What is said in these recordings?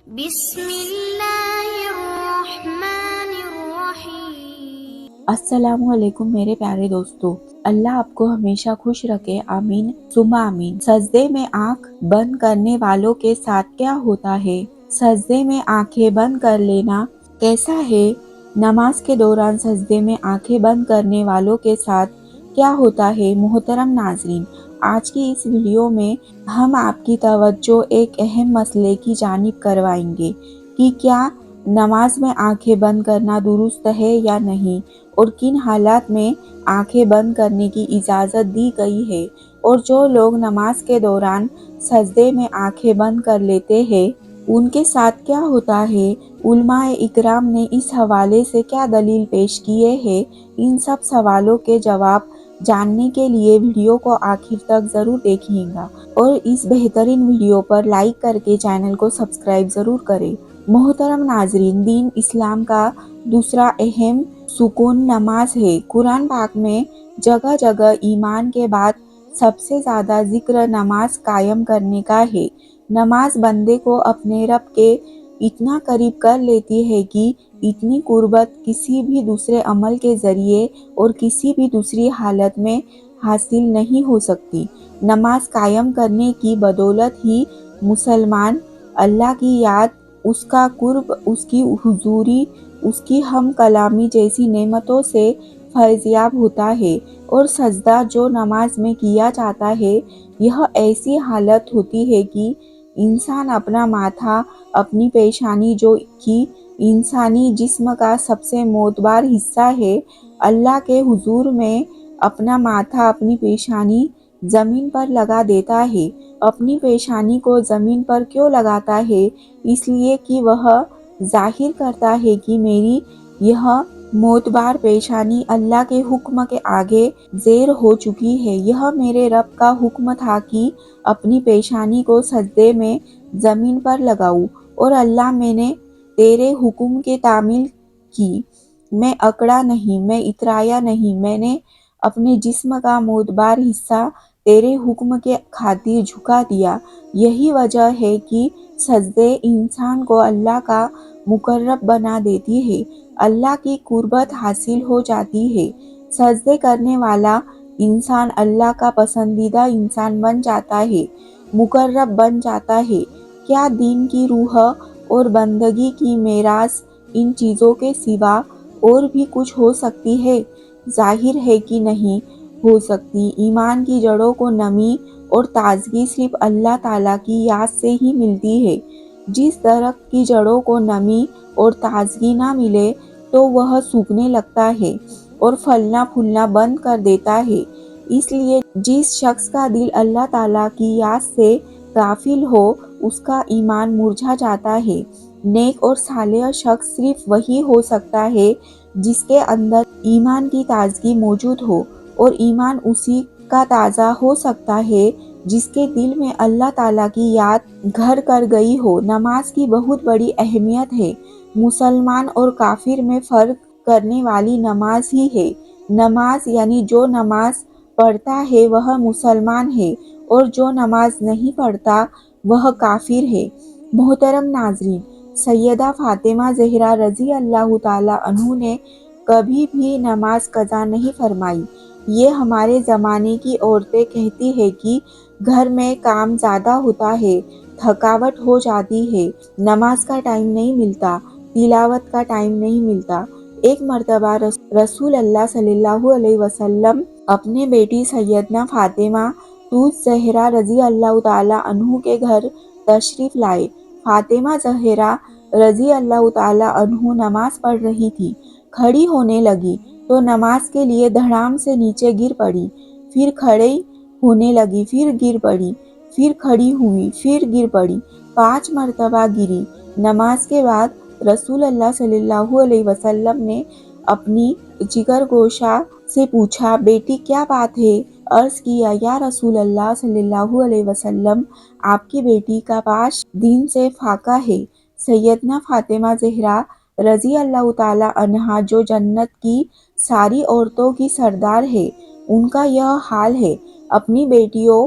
بسم اللہ الرحمن الرحیم۔ السلام علیکم میرے پیارے دوستو، اللہ آپ کو ہمیشہ خوش رکھے، آمین ثم آمین۔ سجدے میں آنکھ بند کرنے والوں کے ساتھ کیا ہوتا ہے؟ سجدے میں آنکھیں بند کر لینا کیسا ہے؟ نماز کے دوران سجدے میں آنکھیں بند کرنے والوں کے ساتھ کیا ہوتا ہے؟ محترم ناظرین، آج کی اس ویڈیو میں ہم آپ کی توجہ ایک اہم مسئلے کی جانب کروائیں گے کہ کیا نماز میں آنکھیں بند کرنا درست ہے یا نہیں، اور کن حالات میں آنکھیں بند کرنے کی اجازت دی گئی ہے، اور جو لوگ نماز کے دوران سجدے میں آنکھیں بند کر لیتے ہیں ان کے ساتھ کیا ہوتا ہے۔ علماء اکرام نے اس حوالے سے کیا دلیل پیش کیے ہیں، ان سب سوالوں کے جواب جاننے کے لیے ویڈیو کو آخر تک ضرور دیکھیے گا، اور اس بہترین ویڈیو پر لائک کر کے چینل کو سبسکرائب ضرور کریں۔ محترم ناظرین، دین اسلام کا دوسرا اہم ستون نماز ہے۔ قرآن پاک میں جگہ جگہ ایمان کے بعد سب سے زیادہ ذکر نماز قائم کرنے کا ہے۔ نماز بندے کو اپنے رب کے اتنا قریب کر لیتی ہے کہ اتنی قربت کسی بھی دوسرے عمل کے ذریعے اور کسی بھی دوسری حالت میں حاصل نہیں ہو سکتی۔ نماز قائم کرنے کی بدولت ہی مسلمان اللہ کی یاد، اس کا قرب، اس کی حضوری، اس کی ہم کلامی جیسی نعمتوں سے فیضیاب ہوتا ہے۔ اور سجدہ جو نماز میں کیا جاتا ہے، یہ ایسی حالت ہوتی ہے کہ انسان اپنا ماتھا، اپنی پیشانی جو کہ انسانی جسم کا سب سے معتبر حصہ ہے، اللہ کے حضور میں اپنا ماتھا، اپنی پیشانی زمین پر لگا دیتا ہے۔ اپنی پیشانی کو زمین پر کیوں لگاتا ہے؟ اس لیے کہ وہ ظاہر کرتا ہے کہ میری یہ معتبر پیشانی اللہ کے حکم کے آگے زیر ہو چکی ہے۔ یہ میرے رب کا حکم تھا کہ اپنی پیشانی کو سجدے میں زمین پر لگاؤں، اور اللہ میں نے تیرے حکم کی تعمیل کی، میں اکڑا نہیں، میں اترایا نہیں، میں نے اپنے جسم کا معتبر حصہ تیرے حکم کے خاطر جھکا دیا۔ یہی وجہ ہے کہ سجدے انسان کو اللہ کا مقرب بنا دیتی ہے، اللہ کی قربت حاصل ہو جاتی ہے۔ سجدے کرنے والا انسان اللہ کا پسندیدہ انسان بن جاتا ہے، مقرب بن جاتا ہے۔ کیا دین کی روح اور بندگی کی میراث ان چیزوں کے سوا اور بھی کچھ ہو سکتی ہے؟ ظاہر ہے کہ نہیں ہو سکتی۔ ایمان کی جڑوں کو نمی اور تازگی صرف اللہ تعالیٰ کی یاد سے ہی ملتی ہے۔ جس درخت کی جڑوں کو نمی اور تازگی نہ ملے تو وہ سوکھنے لگتا ہے اور پھلنا پھولنا بند کر دیتا ہے۔ اس لیے جس شخص کا دل اللہ تعالیٰ کی یاد سے غافل ہو، اس کا ایمان مرجھا جاتا ہے۔ نیک اور صالح شخص صرف وہی ہو سکتا ہے جس کے اندر ایمان کی تازگی موجود ہو، اور ایمان اسی کا تازہ ہو سکتا ہے جس کے دل میں اللہ تعالیٰ کی یاد گھر کر گئی ہو۔ نماز کی بہت بڑی اہمیت ہے۔ مسلمان اور کافر میں فرق کرنے والی نماز ہی ہے۔ نماز یعنی جو نماز پڑھتا ہے وہ مسلمان ہے، اور جو نماز نہیں پڑھتا وہ کافر ہے۔ محترم ناظرین، سیدہ فاطمہ زہرا رضی اللہ تعالی عنہ نے کبھی بھی نماز قضا نہیں فرمائی۔ یہ ہمارے زمانے کی عورتیں کہتی ہیں کہ گھر میں کام زیادہ ہوتا ہے، تھکاوٹ ہو جاتی ہے، نماز کا ٹائم نہیں ملتا، تلاوت کا ٹائم نہیں ملتا۔ ایک مرتبہ رسول اللہ صلی اللہ علیہ وسلم اپنے بیٹی سیدنا فاطمہ زہرا رضی اللہ تعالی عنہ کے گھر تشریف لائے۔ فاطمہ زہرا رضی اللہ تعالی عنہ نماز پڑھ رہی تھی، کھڑی ہونے لگی تو نماز کے لیے دھڑام سے نیچے گر پڑی، پھر کھڑی ہونے لگی، پھر گر پڑی، پھر کھڑی ہوئی، پھر گر پڑی، 5 مرتبہ گری۔ نماز کے بعد رسول اللہ صلی اللہ علیہ وسلم نے اپنی جگر گوشہ سے پوچھا، بیٹی کیا بات ہے؟ عرض کیا، یا رسول اللہ صلی اللہ علیہ وسلم، آپ کی بیٹی کا 5 دن سے فاقہ ہے۔ سیدنا فاطمہ زہرا رضی اللہ تعالی عنہا جو جنت کی ساری عورتوں کی سردار ہے، ان کا یہ حال ہے۔ اپنی بیٹیوں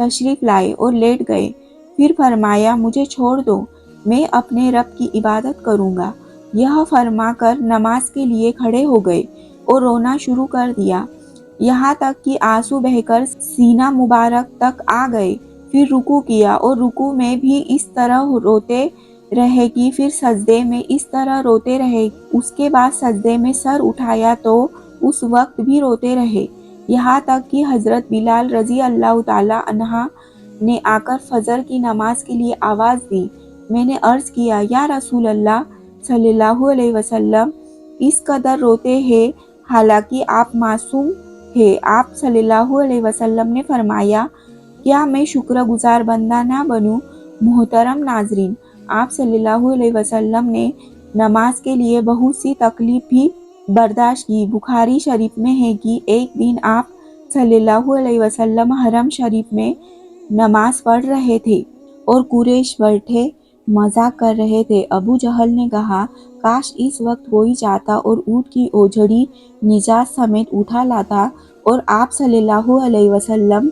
تشریف لائے اور لیٹ گئے۔ پھر فرمایا مجھے چھوڑ دو، میں اپنے رب کی عبادت کروں گا۔ یہ فرما کر نماز کے لیے کھڑے ہو گئے اور رونا شروع کر دیا، یہاں تک کہ آنسو بہہ کر سینہ مبارک تک آ گئے۔ پھر رکوع کیا اور رکوع میں بھی اس طرح روتے رہے کہ پھر سجدے میں اس طرح روتے رہے۔ اس کے بعد سجدے میں سر اٹھایا تو اس وقت بھی روتے رہے، یہاں تک کہ حضرت بلال رضی اللہ تعالی عنہ نے آ کر فجر کی نماز کے لیے آواز دی۔ میں نے عرض کیا یا رسول اللہ صلی اللہ علیہ وسلم، اس قدر روتے ہیں حالانکہ آپ معصوم ہیں۔ آپ صلی اللہ علیہ وسلم نے فرمایا کیا میں شکر گزار بندہ نہ بنوں؟ محترم ناظرین، آپ صلی اللہ علیہ وسلم نے نماز کے لیے بہت سی تکلیف بھی برداشت کی۔ بخاری شریف میں ہے کہ ایک دن آپ صلی اللہ علیہ وسلم حرم شریف میں نماز پڑھ رہے تھے اور قریش بیٹھے مذاق کر رہے تھے۔ ابو جہل نے کہا کاش اس وقت کوئی جاتا اور اونٹ کی اوجھڑی نجات سمیت اٹھا لاتا اور آپ صلی اللہ علیہ وسلم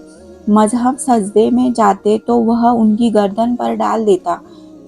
مذہب سجدے میں جاتے تو وہ ان کی گردن پر ڈال دیتا۔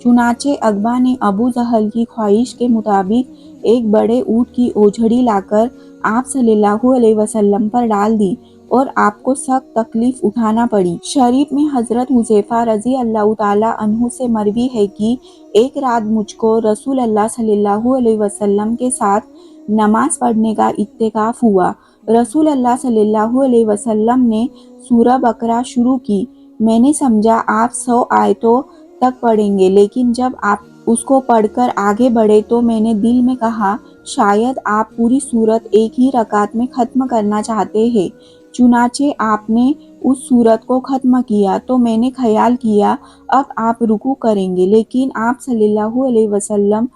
چنانچہ عقبہ نے ابو جہل کی خواہش کے مطابق ایک بڑے اونٹ کی اوجھڑی لا کر آپ صلی اللہ علیہ وسلم پر ڈال دی اور آپ کو سخت تکلیف اٹھانا پڑی۔ شریف میں حضرت حذیفہ رضی اللہ تعالی عنہ سے مروی ہے کہ ایک رات مجھ کو رسول اللہ صلی اللہ علیہ وسلم کے ساتھ نماز پڑھنے کا اتفاق ہوا۔ رسول اللہ صلی اللہ علیہ وسلم نے سورہ بقرہ شروع کی۔ میں نے سمجھا آپ 100 آیتوں تک پڑھیں گے، لیکن جب آپ اس کو پڑھ کر آگے بڑھے تو میں نے دل میں کہا شاید آپ پوری سورت ایک ہی رکعت میں ختم کرنا چاہتے ہیں۔ چنانچہ آپ نے اس سورت کو ختم کیا تو میں نے خیال کیا اب آپ رکوع کریں گے، لیکن آپ صلی اللہ علیہ وسلم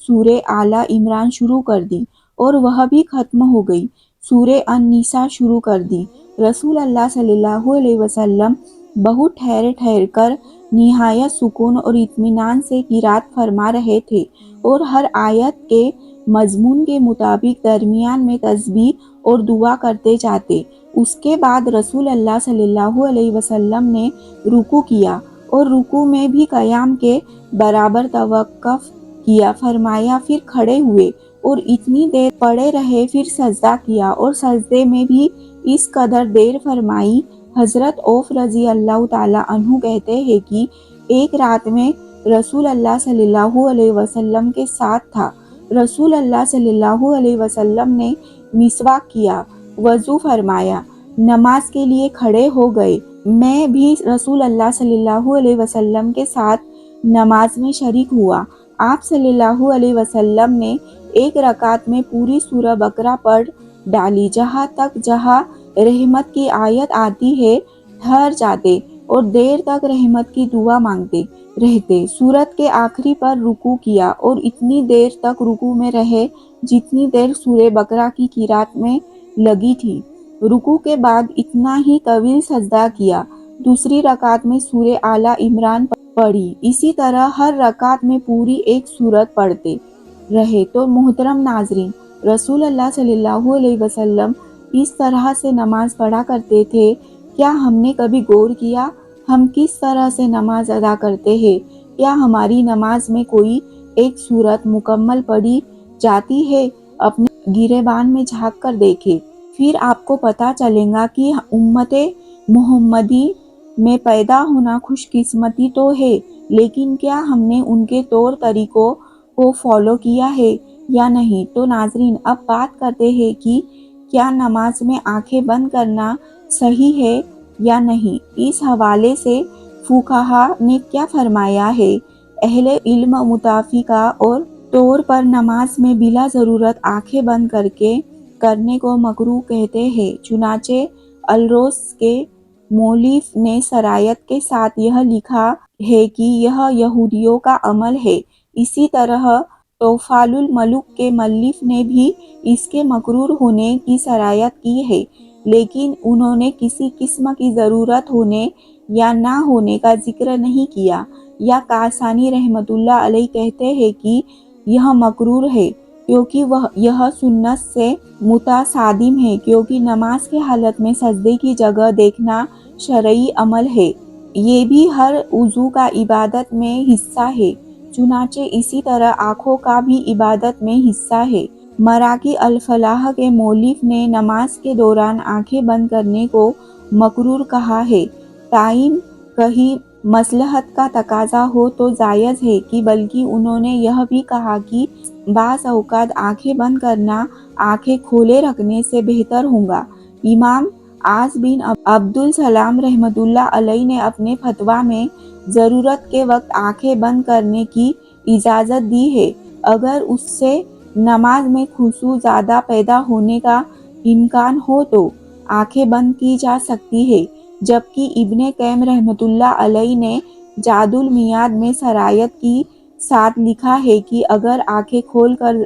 سورہ آل عمران شروع کر دی اور وہ بھی ختم ہو گئی۔ سورہ النساء شروع کر دی۔ رسول اللہ صلی اللہ علیہ وسلم بہت ٹھہر کر نہایت سکون اور اطمینان سے قرات فرما رہے تھے اور ہر آیت کے مضمون کے مطابق درمیان میں تسبیح اور دعا کرتے جاتے۔ اس کے بعد رسول اللہ صلی اللہ علیہ وسلم نے رکوع کیا اور رکوع میں بھی قیام کے برابر توقف کیا فرمایا، پھر کھڑے ہوئے اور اتنی دیر پڑے رہے، پھر سجدہ کیا اور سجدے میں بھی اس قدر دیر فرمائی۔ حضرت عوف رضی اللہ تعالی عنہ کہتے ہیں کہ ایک رات میں رسول اللہ صلی اللہ علیہ وسلم کے ساتھ تھا۔ رسول اللہ صلی اللہ علیہ وسلم نے مسواک کیا، وضو فرمایا، نماز کے لیے کھڑے ہو گئے۔ میں بھی رسول اللہ صلی اللہ علیہ وسلم کے ساتھ نماز میں شریک ہوا۔ آپ صلی اللہ علیہ وسلم نے ایک رکعت میں پوری سورہ بقرہ پڑھ ڈالی، جہاں رحمت کی آیت آتی ہے ٹھہر جاتے اور دیر تک رحمت کی دعا مانگتے رہتے۔ سورت کے آخری پر رکوع کیا اور اتنی دیر تک رکوع میں رہے جتنی دیر سورہ بقرہ کی قرات میں لگی تھی۔ رکوع کے بعد اتنا ہی طویل سجدہ کیا۔ دوسری رکعت میں سورہ آل عمران پڑھی۔ اسی طرح ہر رکعت میں پوری ایک سورت پڑھتے رہے۔ تو محترم ناظرین، رسول اللہ صلی اللہ علیہ وسلم اس طرح سے نماز پڑھا کرتے تھے۔ کیا ہم نے کبھی غور کیا ہم کس طرح سے نماز ادا کرتے ہیں؟ کیا ہماری نماز میں کوئی ایک سورت مکمل پڑھی جاتی ہے؟ اپنے گریبان میں جھانک کر دیکھیں، پھر آپ کو پتہ چلے گا کہ امت محمدی میں پیدا ہونا خوش قسمتی تو ہے، لیکن کیا ہم نے ان کے طور طریقوں کو فالو کیا ہے یا نہیں؟ تو ناظرین، اب بات کرتے ہیں کہ کیا نماز میں آنکھیں بند کرنا صحیح ہے یا نہیں۔ اس حوالے سے فقہا نے کیا فرمایا ہے؟ اہل علم متفقہ اور طور پر نماز میں بلا ضرورت آنکھیں بند کرنے کو مکروہ کہتے ہیں۔ چنانچہ الروز کے مؤلف نے صراحت کے ساتھ یہ لکھا ہے کہ یہ یہودیوں کا عمل ہے۔ اسی طرح توفال الملوک کے مؤلف نے بھی اس کے مکروہ ہونے کی صراحت کی ہے، لیکن انہوں نے کسی قسم کی ضرورت ہونے یا نہ ہونے کا ذکر نہیں کیا۔ یا کاسانی رحمۃ اللہ علیہ کہتے ہیں کہ یہ مکروہ ہے کیونکہ یہ سنت سے متصادم ہے، کیونکہ نماز کی حالت میں سجدے کی جگہ دیکھنا شرعی عمل ہے، یہ بھی ہر عضو کا عبادت میں حصہ ہے، چنانچہ اسی طرح آنکھوں کا بھی عبادت میں حصہ ہے۔ مراقی الفلاح کے مؤلف نے نماز کے دوران آنکھیں بند کرنے کو مکروہ کہا ہے، تاہم کہیں مصلحت کا تقاضا ہو تو جائز ہے کہ، بلکہ انہوں نے یہ بھی کہا کہ بعض اوقات آنکھیں بند کرنا آنکھیں کھولے رکھنے سے بہتر ہوگا۔ امام عاص بن عبدالسلام رحمۃ اللہ علیہ نے اپنے فتویٰ میں ضرورت کے وقت آنکھیں بند کرنے کی اجازت دی ہے، اگر اس سے نماز میں خشوع زیادہ پیدا ہونے کا امکان ہو تو آنکھیں بند کی جا سکتی ہے، جبکہ ابن قیم رحمۃ اللہ علیہ نے زاد المیعاد میں سرایت کے ساتھ لکھا ہے کہ اگر آنکھیں کھول کر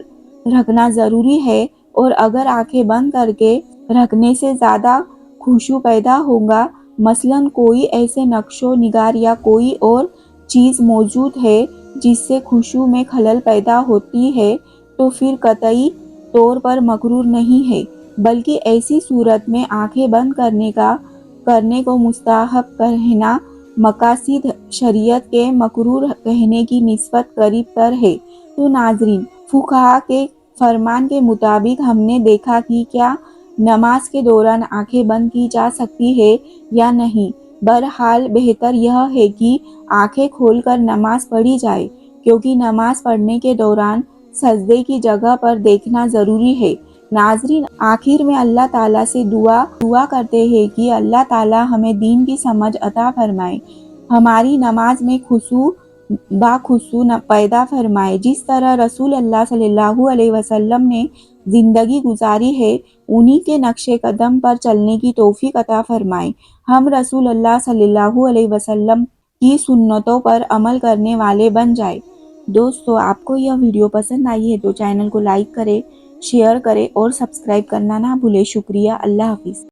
رکھنا ضروری ہے اور اگر آنکھیں بند کر کے رکھنے سے زیادہ خشوع پیدا ہوگا، مثلاً کوئی ایسے نقش و نگار یا کوئی اور چیز موجود ہے جس سے خشوع میں خلل پیدا ہوتی ہے، تو پھر قطعی طور پر مکروہ نہیں ہے، بلکہ ایسی صورت میں آنکھیں بند کرنے کو مستحب کہنا مقاصد شریعت کے مکروہ کہنے کی نسبت قریب تر ہے۔ تو ناظرین، فقہا کے فرمان کے مطابق ہم نے دیکھا کہ کیا نماز کے دوران آنکھیں بند کی جا سکتی ہے یا نہیں۔ بہرحال بہتر یہ ہے کہ آنکھیں کھول کر نماز پڑھی جائے، کیونکہ نماز پڑھنے کے دوران سجدے کی جگہ پر دیکھنا ضروری ہے۔ ناظرین، آخر میں اللہ تعالیٰ سے دعا کرتے ہیں کہ اللہ تعالیٰ ہمیں دین کی سمجھ عطا فرمائے، ہماری نماز میں خشوع باخشوع پیدا فرمائے، جس طرح رسول اللہ صلی اللہ علیہ وسلم نے زندگی گزاری ہے انہی کے نقش قدم پر چلنے کی توفیق عطا فرمائے، ہم رسول اللہ صلی اللہ علیہ وسلم کی سنتوں پر عمل کرنے والے بن جائیں۔ دوستو، آپ کو یہ ویڈیو پسند آئی ہے تو چینل کو لائک کریں، شیئر کریں اور سبسکرائب کرنا نہ بھولیں۔ شکریہ، اللہ حافظ۔